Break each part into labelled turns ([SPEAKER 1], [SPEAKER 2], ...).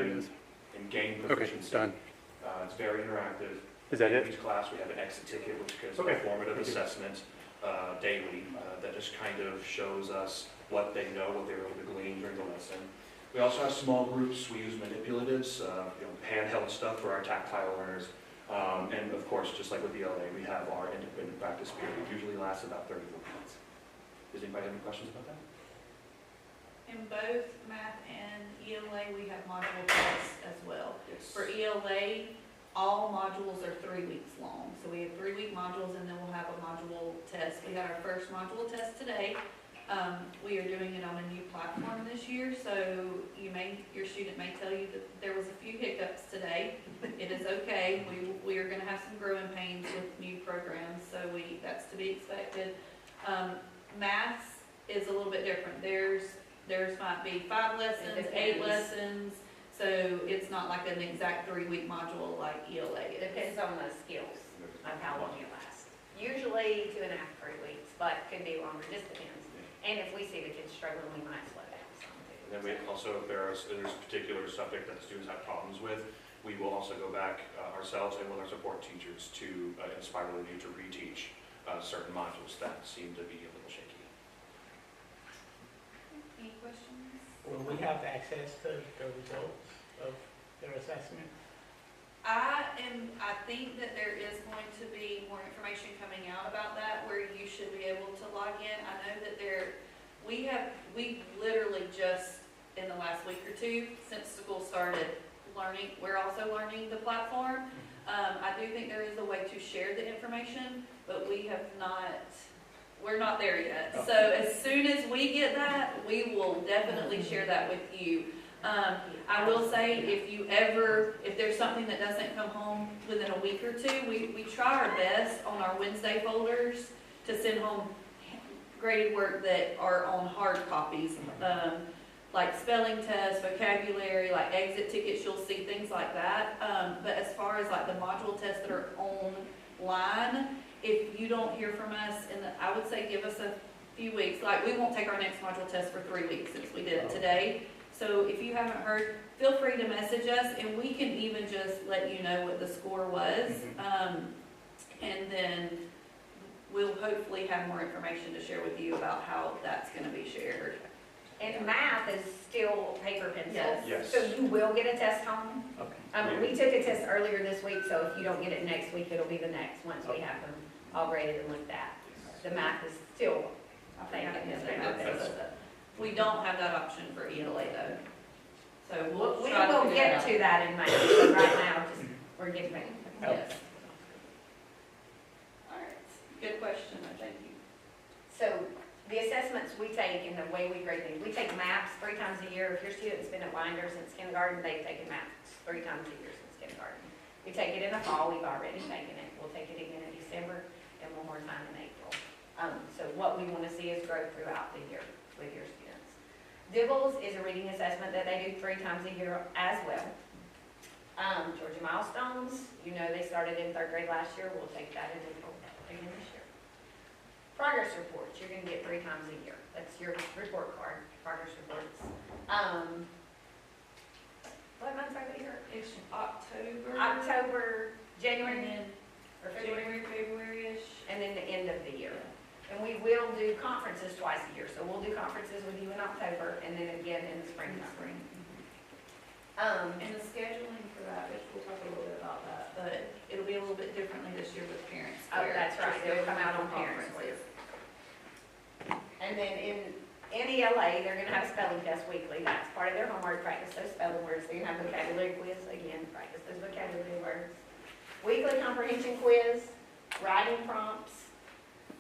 [SPEAKER 1] them and gain proficiency.
[SPEAKER 2] Okay, done.
[SPEAKER 1] It's very interactive.
[SPEAKER 2] Is that
[SPEAKER 1] In
[SPEAKER 2] it?
[SPEAKER 1] each class, we have an exit ticket, which is
[SPEAKER 2] Okay.
[SPEAKER 1] a formative
[SPEAKER 2] Thank you.
[SPEAKER 1] assessment daily that just kind of shows us what they know, what they were able to glean during the lesson. We also have small groups. We use manipulatives, handheld stuff for our tactile learners. And of course, just like with ELA, we have our independent practice period. It usually lasts about 34 minutes. Does anybody have any questions about that?
[SPEAKER 3] In both math and ELA, we have module tests as well.
[SPEAKER 1] Yes.
[SPEAKER 3] For ELA, all modules are 3 weeks long. So we have 3-week modules and then we'll have a module test. We had our first module test today. We are doing it on a new platform this year, so your student may tell you that there was a few hiccups today. It is okay. We are gonna have some growing pains with new programs, so that's to be expected. Maths is a little bit different. Theirs might be 5 lessons, 8 lessons, so it's not like an exact 3-week module like ELA is.
[SPEAKER 4] Depends on the skills of how long it lasts. Usually 2.5 to 3 weeks, but could be longer, just depends. And if we see the kids struggling, we might slow down some too.
[SPEAKER 1] And then we also, if there's a particular subject that the students have problems with, we will also go back ourselves and with our support teachers to inspire you to reteach certain modules that seem to be a little shaky.
[SPEAKER 3] Any questions?
[SPEAKER 5] Will we have access to the results of their assessment?
[SPEAKER 3] I think that there is going to be more information coming out about that where you should be able to log in. I know that we literally just in the last week or two since school started we're also learning the platform. I do think there is a way to share the information, but we're not there yet. So as soon as we get that, we will definitely share that with you. I will say, if there's something that doesn't come home within a week or two, we try our best on our Wednesday folders to send home graded work that are on hard copies, like spelling tests, vocabulary, like exit tickets, you'll see things like that. But as far as like the module tests that are online, if you don't hear from us, I would say give us a few weeks. Like, we won't take our next module test for 3 weeks since we did it today. So if you haven't heard, feel free to message us, and we can even just let you know what the score was. And then we'll hopefully have more information to share with you about how that's going to be shared.
[SPEAKER 4] And math is still paper pencil.
[SPEAKER 1] Yes.
[SPEAKER 4] So you will get a test home.
[SPEAKER 5] Okay.
[SPEAKER 4] We took a test earlier this week, so if you don't get it next week, it'll be the next, once we have them all graded and looked at. The math is still, I think,
[SPEAKER 3] Yes,
[SPEAKER 4] paper pencil.
[SPEAKER 3] we don't have that option for ELA though. So
[SPEAKER 4] We
[SPEAKER 3] try
[SPEAKER 4] will
[SPEAKER 3] figure it
[SPEAKER 4] get
[SPEAKER 3] out.
[SPEAKER 4] to that in May, but right now, we're getting ready.
[SPEAKER 3] Yes. All right, good question, thank you.
[SPEAKER 4] So the assessments we take and the way we grade things, we take maps 3 times a year. If your student's been at Winder since kindergarten, they've taken maps 3 times a year since kindergarten. We take it in the fall, we've already taken it. We'll take it again in December and one more time in April. So what we want to see is growth throughout the year with your students. DIBELS is a reading assessment that they do 3 times a year as well. Georgia Milestones, they started in 3rd grade last year. We'll take that in April again this year. Progress reports, you're going to get 3 times a year. That's your report card, progress reports. What months are they here?
[SPEAKER 3] It's October.
[SPEAKER 4] October, January,
[SPEAKER 3] And then
[SPEAKER 4] or February,
[SPEAKER 3] February-ish.
[SPEAKER 4] and then the end of the year. And we will do conferences twice a year. So we'll do conferences with you in October and then again in the springtime.
[SPEAKER 3] And the scheduling for that, which we'll talk a little bit about that, but it'll be a little bit differently this year with Parents
[SPEAKER 4] Oh,
[SPEAKER 3] Square.
[SPEAKER 4] that's right.
[SPEAKER 3] Just
[SPEAKER 4] It'll come out on
[SPEAKER 3] conferences.
[SPEAKER 4] Parents And then in ELA, they're going to have a spelling test weekly. That's part of their homework. Practice those spelling words. They're going to have vocabulary quiz again. Practice those vocabulary words. Weekly comprehension quiz, writing prompts.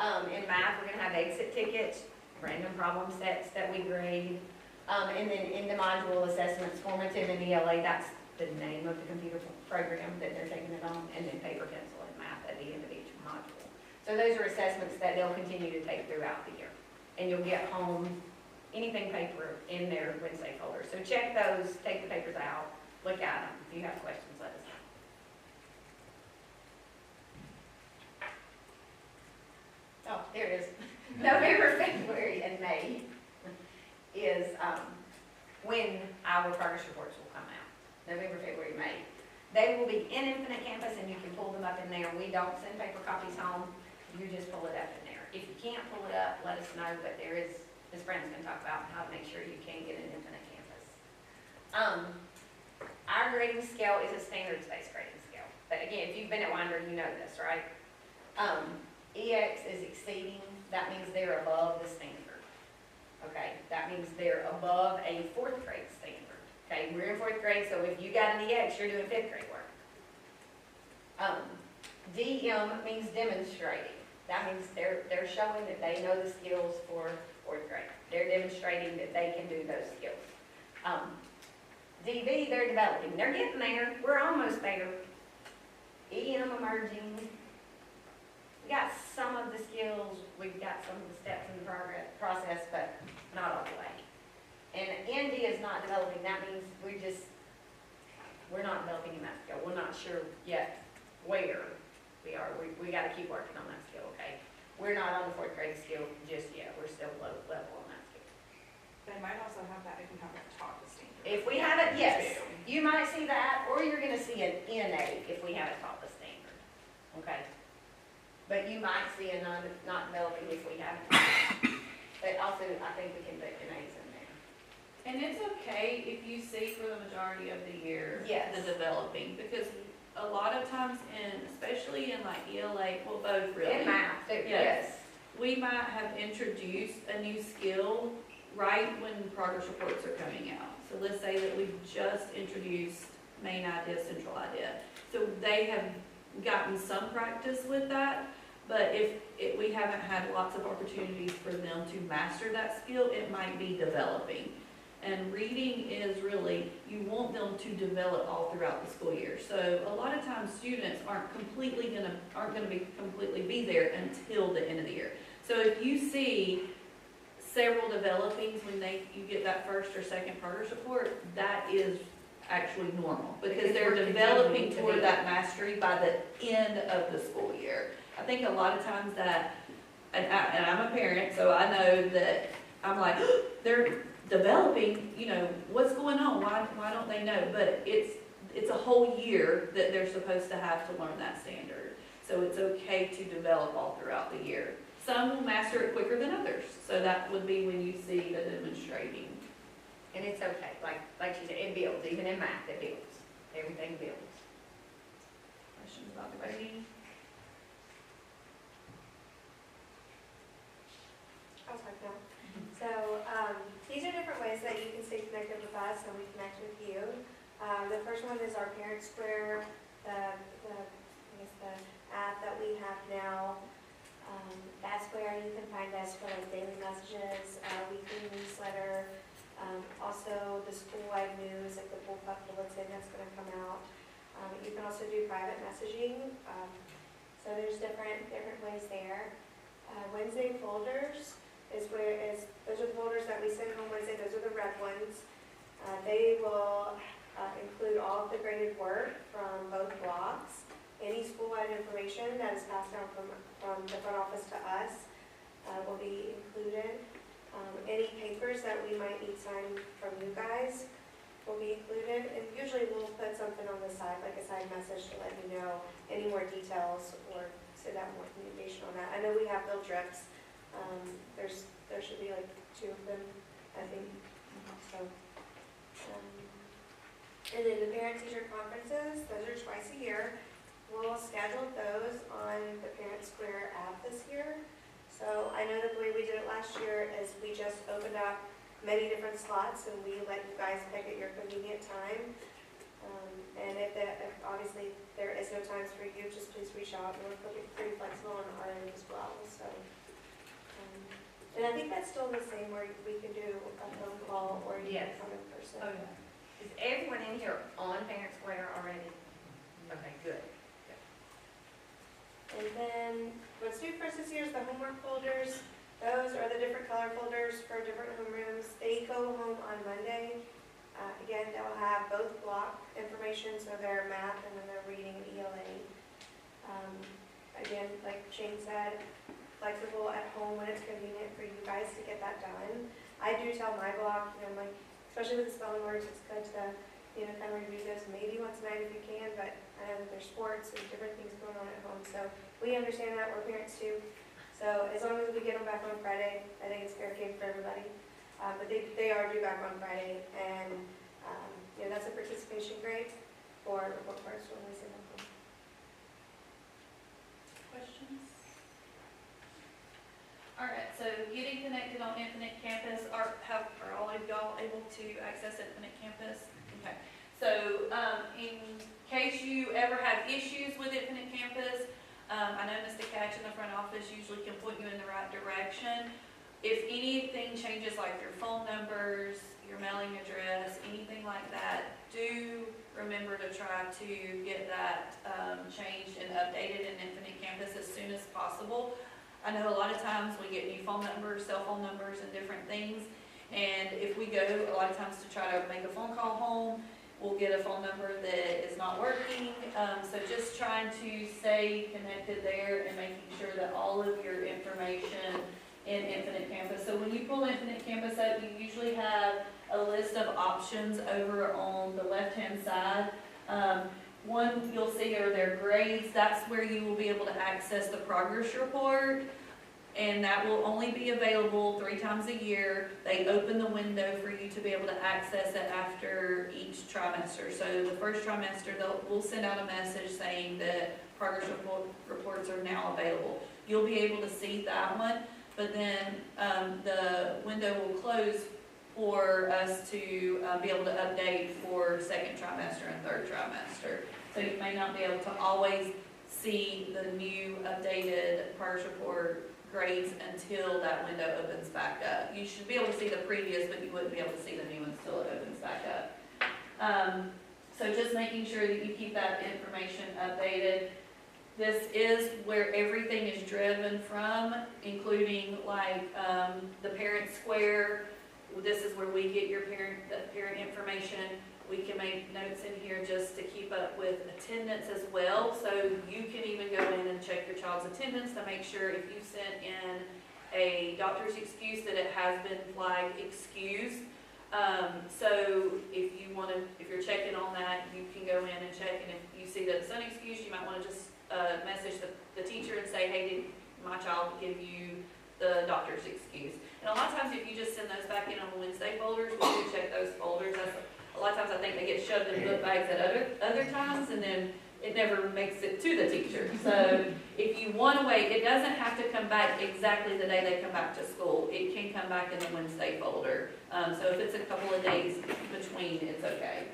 [SPEAKER 4] In math, we're going to have exit tickets, random problem sets that we grade. And then in the module assessments, formative in ELA, that's the name of the computer program that they're taking it on, and then paper, pencil, and math at the end of each module. So those are assessments that they'll continue to take throughout the year. And you'll get home anything paper in their Wednesday folder. So check those, take the papers out, look at them. If you have questions, let us know. Oh, there it is. November, February, and May is when our progress reports will come out. November, February, May. They will be in Infinite Campus and you can pull them up in there. We don't send paper copies home. You just pull it up in there. If you can't pull it up, let us know, but there is, Ms. Brandon's gonna talk about how to make sure you can get an Infinite Campus. Our grading scale is a standards-based grading scale. But again, if you've been at Winder, you know this, right? EX is exceeding, that means they're above the standard. Okay, that means they're above a fourth grade standard. Okay, we're in fourth grade, so if you got an EX, you're doing fifth grade work. DM means demonstrating. That means they're showing that they know the skills for fourth grade. They're demonstrating that they can do those skills. DV, they're developing. They're getting there. We're almost there. EM emerging. We got some of the skills, we've got some of the steps in the process, but not all the way. And ND is not developing. That means we're not developing in that skill. We're not sure yet where we are. We got to keep working on that skill, okay? We're not on the fourth grade skill just yet. We're still low level on that skill.
[SPEAKER 2] They might also have that if you haven't taught the standard.
[SPEAKER 4] If we have it, yes, you might see that, or you're gonna see an NA if we haven't taught the standard, okay? But you might see a not developing if we haven't taught it. But also, I think we can put NAs in there.
[SPEAKER 3] And it's okay if you see for the majority of the year,
[SPEAKER 4] Yes.
[SPEAKER 3] the developing, because a lot of times especially in like ELA, well, both really.
[SPEAKER 4] In math, too,
[SPEAKER 3] Yes.
[SPEAKER 4] yes.
[SPEAKER 3] We might have introduced a new skill right when progress reports are coming out. So let's say that we've just introduced main idea, central idea. So they have gotten some practice with that, but if we haven't had lots of opportunities for them to master that skill, it might be developing. And reading is really, you want them to develop all throughout the school year. So a lot of times students aren't gonna be completely there until the end of the year. So if you see several developings when you get that first or second progress report, that is actually normal, because they're
[SPEAKER 4] we're
[SPEAKER 3] developing
[SPEAKER 4] continuing to
[SPEAKER 3] toward
[SPEAKER 4] be-
[SPEAKER 3] that mastery by the end of the school year. I think a lot of times that, and I'm a parent, so I know that I'm like, they're developing, what's going on? Why don't they know? But it's a whole year that they're supposed to have to learn that standard. So it's okay to develop all throughout the year. Some will master it quicker than others, so that would be when you see the demonstrating.
[SPEAKER 4] And it's okay, like she said, it builds, even in math, it builds. Everything builds.
[SPEAKER 3] Questions about the grading?
[SPEAKER 6] I'll talk now. So, these are different ways that you can stay connected with us and we connect with you. The first one is our Parent Square, the app that we have now. That's where you can find us for like daily messages, weekly newsletter, also the school-wide news, like the bullpup bulletin that's gonna come out. You can also do private messaging, so there's different ways there. Wednesday folders those are the folders that we send home Wednesday, those are the red ones. They will include all of the graded work from both blocks, any school-wide information that is passed down from the front office to us will be included. Any papers that we might need signed from you guys will be included, and usually we'll put something on the side, like a side message to let you know any more details or send out more communication on that. I know we have bill drips. There should be like 2 of them, I think. So, and then the parent-teacher conferences, those are twice a year. We'll schedule those on the Parent Square app this year. So I know that the way we did it last year is we just opened up many different slots and we let you guys pick at your convenient time. And if obviously there is no times for you, just please reach out. We're pretty flexible on our end as well. So, and I think that's still the same where we can do a phone call or you can
[SPEAKER 4] Yes.
[SPEAKER 6] come in person.
[SPEAKER 3] Oh, yeah.
[SPEAKER 4] Is everyone in here on Parent Square already? Okay, good.
[SPEAKER 6] And then what's new for us this year is the homework folders. Those are the different color folders for different homerooms. They go home on Monday. Again, they'll have both block information, so their math and then their reading and ELA. Again, like Shane said, flexible at home when it's convenient for you guys to get that done. I do tell my block, like, especially with the spelling words, it's good to kind of review this maybe once a night if you can, but I know that there's sports and different things going on at home, so we understand that, we're parents too. So as long as we get them back on Friday, I think it's fair game for everybody. But they are due back on Friday, and, that's a participation grade for report cards when we send them home.
[SPEAKER 3] Questions? All right, so getting connected on Infinite Campus, are all of y'all able to access Infinite Campus? Okay, so, in case you ever have issues with Infinite Campus, I know Mr. Catch in the front office usually can point you in the right direction. If anything changes, like your phone numbers, your mailing address, anything like that, do remember to try to get that changed and updated in Infinite Campus as soon as possible. I know a lot of times we get new phone numbers, cell phone numbers, and different things, and if we go a lot of times to try to make a phone call home, we'll get a phone number that is not working. So just trying to stay connected there and making sure that all of your information in Infinite Campus. So when you pull Infinite Campus up, you usually have a list of options over on the left-hand side. One you'll see are their grades. That's where you will be able to access the progress report, and that will only be available 3 times a year. They open the window for you to be able to access it after each trimester. So the first trimester, we'll send out a message saying that progress reports are now available. You'll be able to see that one, but then the window will close for us to be able to update for second trimester and third trimester. So you may not be able to always see the new updated progress report grades until that window opens back up. You should be able to see the previous, but you wouldn't be able to see the new ones until it opens back up. So just making sure that you keep that information updated. This is where everything is driven from, including like the parent square. This is where we get your parent information. We can make notes in here just to keep up with attendance as well. So you can even go in and check your child's attendance to make sure if you sent in a doctor's excuse that it has been flagged excused. So if you're checking on that, you can go in and check, and if you see that it's unexcused, you might want to just message the teacher and say, hey, did my child give you the doctor's excuse? And a lot of times if you just send those back in on Wednesday folders, we do check those folders. A lot of times I think they get shoved in book bags at other times, and then it never makes it to the teacher. So if you want to wait, it doesn't have to come back exactly the day they come back to school. It can come back in the Wednesday folder. So if it's a couple of days between, it's okay.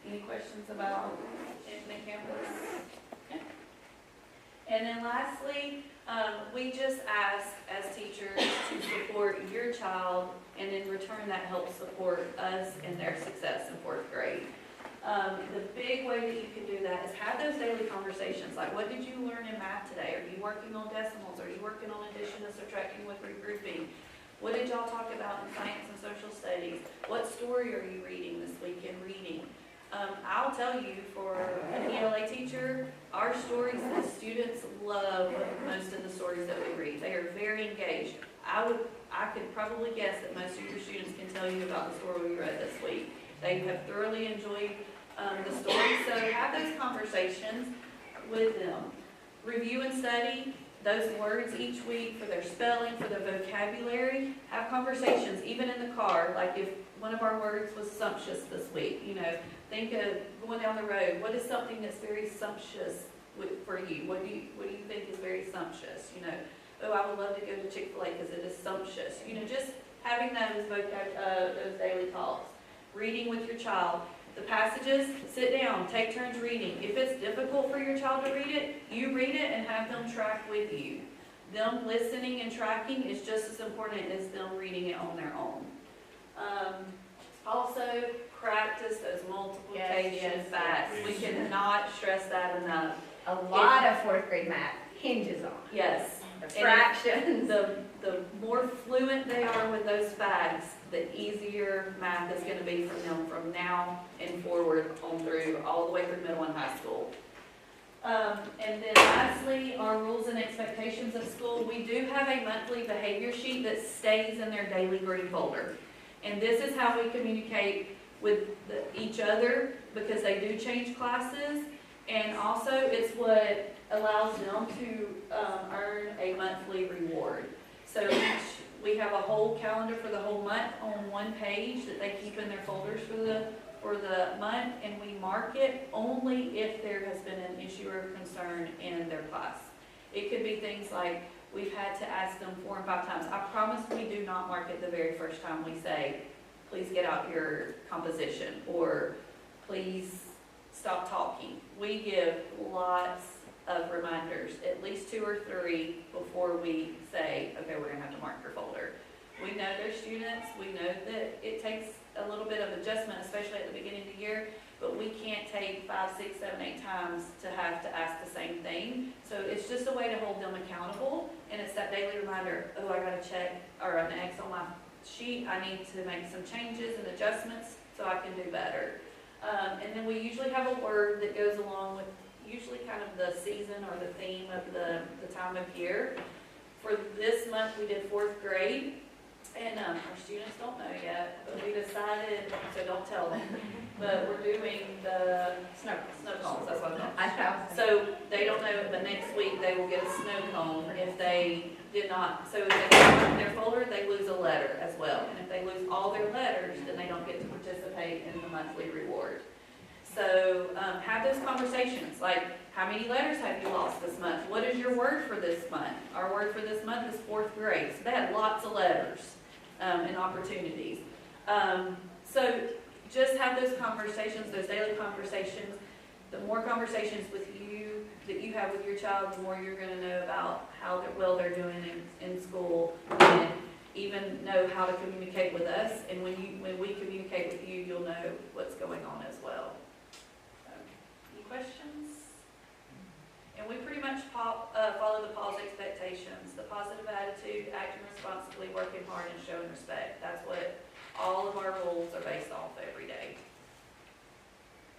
[SPEAKER 3] Any questions about Infinite Campus? Okay. And then lastly, we just ask as teachers to support your child, and in return that helps support us in their success in 4th grade. The big way that you can do that is have those daily conversations, like what did you learn in math today? Are you working on decimals? Are you working on addition and subtracting with regrouping? What did y'all talk about in science and social studies? What story are you reading this week in reading? I'll tell you, for an ELA teacher, our stories, the students love most of the stories that we read. They are very engaged. I could probably guess that most of your students can tell you about the story we read this week. They have thoroughly enjoyed the story, so have those conversations with them. Review and study those words each week for their spelling, for their vocabulary. Have conversations, even in the car, like if one of our words was sumptuous this week, think of going down the road. What is something that's very sumptuous for you? What do you think is very sumptuous? Oh, I would love to go to Chick-fil-A because it is sumptuous. Just having those daily talks. Reading with your child. The passages, sit down, take turns reading. If it's difficult for your child to read it, you read it and have them track with you. Them listening and tracking is just as important as them reading it on their own. Also, practice those multiplication facts. We cannot stress that enough.
[SPEAKER 4] A lot of 4th grade math hinges on it.
[SPEAKER 3] Yes.
[SPEAKER 4] The fractions.
[SPEAKER 3] The more fluent they are with those facts, the easier math is going to be for them from now and forward on through, all the way through middle and high school. And then lastly, our rules and expectations of school. We do have a monthly behavior sheet that stays in their daily green folder. And this is how we communicate with each other, because they do change classes. And also, it's what allows them to earn a monthly reward. So we have a whole calendar for the whole month on one page that they keep in their folders for the month, and we mark it only if there has been an issue or concern in their class. It could be things like, we've had to ask them 4 and 5 times. I promise we do not mark it the very first time we say, please get out your composition, or please stop talking. We give lots of reminders, at least 2 or 3 before we say, okay, we're gonna have to mark your folder. We know they're students, we know that it takes a little bit of adjustment, especially at the beginning of the year, but we can't take 5, 6, 7, 8 times to have to ask the same thing. So it's just a way to hold them accountable, and it's that daily reminder, oh, I gotta check, or an X on my sheet, I need to make some changes and adjustments so I can do better. And then we usually have a word that goes along with usually kind of the season or the theme of the time of year. For this month, we did 4th grade, and our students don't know yet, but we decided, so don't tell them, but we're doing the snow cones, that's what I'm
[SPEAKER 4] I know.
[SPEAKER 3] So they don't know, but next week they will get a snow cone if they did not. So if they don't in their folder, they lose a letter as well. And if they lose all their letters, then they don't get to participate in the monthly reward. So have those conversations, like, how many letters have you lost this month? What is your word for this month? Our word for this month is 4th grade. So they had lots of letters and opportunities. So just have those conversations, those daily conversations. The more conversations with you that you have with your child, the more you're going to know about how well they're doing in school, and even know how to communicate with us. And when we communicate with you, you'll know what's going on as well. Any questions? And we pretty much follow the PAWS expectations, the positive attitude, acting responsibly, working hard, and showing respect. That's what all of our rules are based off every day.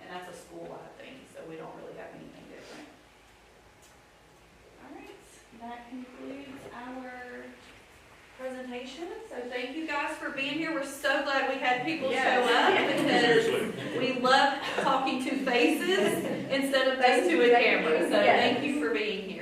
[SPEAKER 3] And that's a school-wide thing, so we don't really have anything different. All right, that concludes our presentation. So thank you guys for being here. We're so glad we had people show up, because we love talking to faces instead of those to a camera. So thank you for being here.